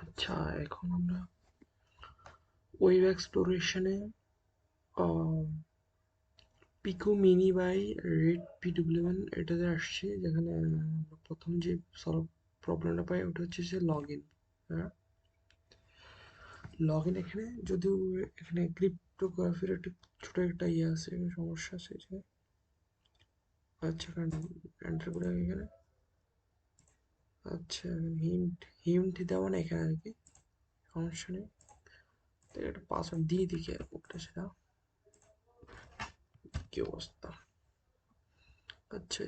আচ্ছা, এখন আমরা ওয়েব এক্সপ্লোরেশনে পিকোমিনি বাই redpwn এটাতে আসছি, যেখানে প্রথম যে সলভ প্রবলেমটা পাই ওটা হচ্ছে যে লগ ইন। হ্যাঁ, লগ ইন এখানে যদিও এখানে ক্রিপ্টোগ্রাফির একটা ছোট একটা ইয়ে আছে, সমস্যা আছে যে আচ্ছা এন্টার করে এখানে আচ্ছা হিন্ট হিন্ট দেওয়া না এখানে আর কি, সমস্যা নেই। তো একটা পাসওয়ার্ড দিয়ে দিকে ওটা সেটা কি অবস্থা। আচ্ছা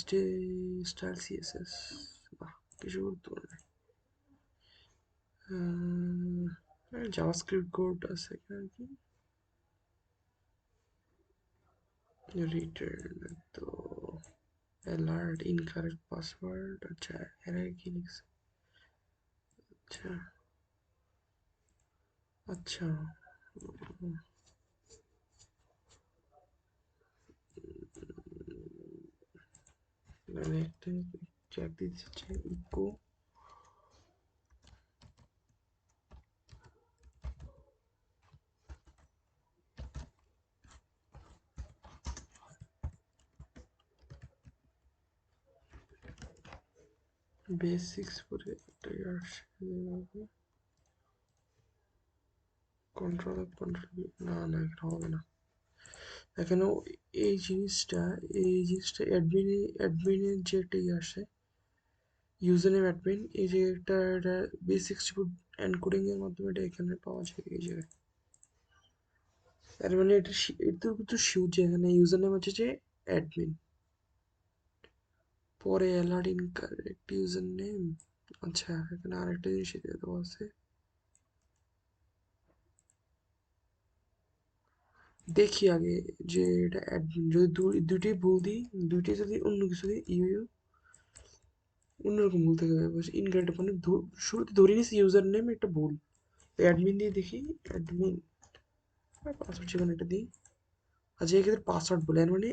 স্টাইল সিএসএস, বাহ কিছু গুরুত্বপূর্ণ জাভাস্ক্রিপ্ট কোড আছে এখানে কি রিটার্ন তো অ্যালার্ট ইনকারেক্ট পাসওয়ার্ড। আচ্ছা এর কি লিখছে? আচ্ছা আচ্ছা মানে একটা চেক দিতে চাচ্ছে ইকো বেসিক্স পরে একটা আসছে কন্ট্রোল না না এটা হবে না এখানে। এই জিনিসটা অ্যাডমিনের যে একটা ইয়ে আসে ইউজার নেম অ্যাডমিন, এই যে এটা বেসিক্স এনকোডিং এর মাধ্যমে এটা এখানে পাওয়া যায় এই জায়গায়। তার মানে এটা কিন্তু শিওর যে এখানে ইউজার নেম হচ্ছে যে অ্যাডমিন, পরে অ্যালার্ট ইনকারেক্ট ইউজার নেম। আচ্ছা এখানে আরেকটা জিনিস দিয়ে দেওয়া আছে, দেখি আগে যে এটা অ্যাডমিন যদি দুইটাই ভুল দিই, দুইটাই যদি অন্য কিছু দিই অন্যরকম ভুল থেকে যাবে, ইনকারেক্ট মানে শুরুতে ধরে নিচ্ছি ইউজার নেম একটা ভুল, অ্যাডমিন দিয়ে দেখি অ্যাডমিন পাসওয়ার্ড যেখানে এটা দিই। আচ্ছা এক্ষেত্রে পাসওয়ার্ড বলে এর মানে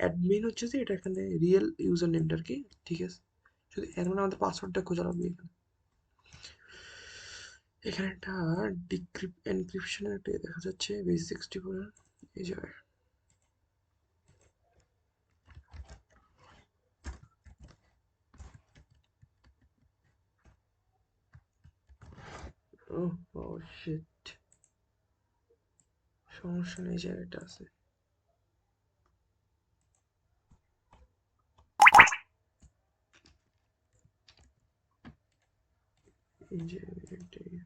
অ্যাডমিন হচ্ছে যে এটা এখানে রিয়েল ইউজার নেমটা আর কি, ঠিক আছে। শুধু এর মানে আমাদের পাসওয়ার্ডটা খোঁজা লাগবে এখানে। এখানে একটা এনক্রিপশনের একটা দেখা যাচ্ছে বেস 64 এই জায়গায়। ও শিট, সমস্যা নেই, জায়গাটা আছে এই জায়গাটাই।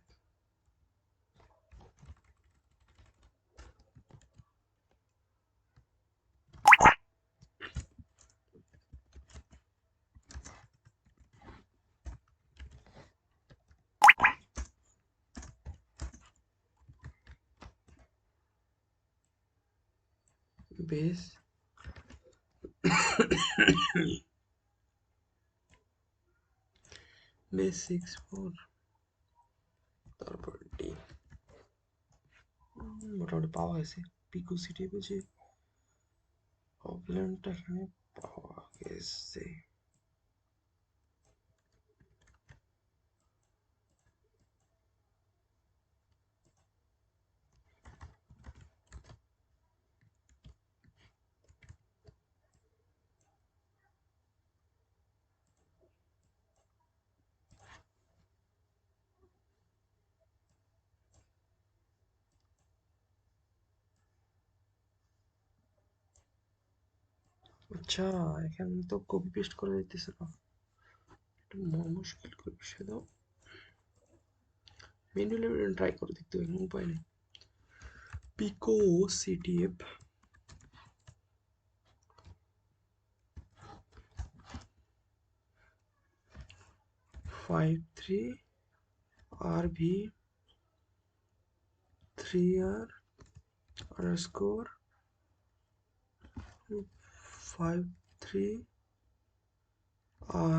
বেস বেস 64 তারপর ডি মোটামুটি পাওয়া গেছে। পিকো সিটি বুঝি প্রবলেমটা এখানে পাওয়া গেছে। আচ্ছা এখানে তো কপি পেস্ট করে দিতেছে না, একটু মুশকিল করে বসে দাও, ম্যানুয়ালি ট্রাই করে দেখতে হবে, কোনো উপায় নেই। পিকো CTF 53 RV 3R underscore 53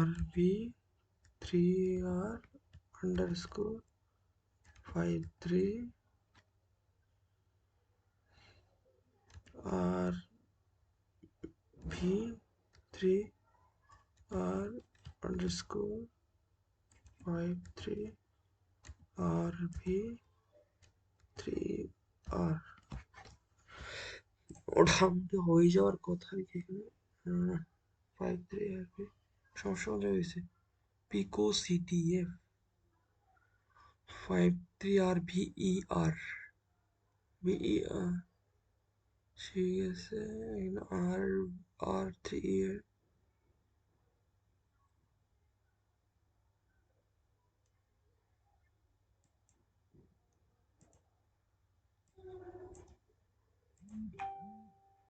RV 3R underscore 53 RV 3R underscore 53RB3R ওটা আমাদের হয়ে যাওয়ার কথা আর কি এখানে 53RB সমস্যা কোথায় হয়েছে পিকো সিটিএফ 53RVER VER ঠিক আছে আর R3 এর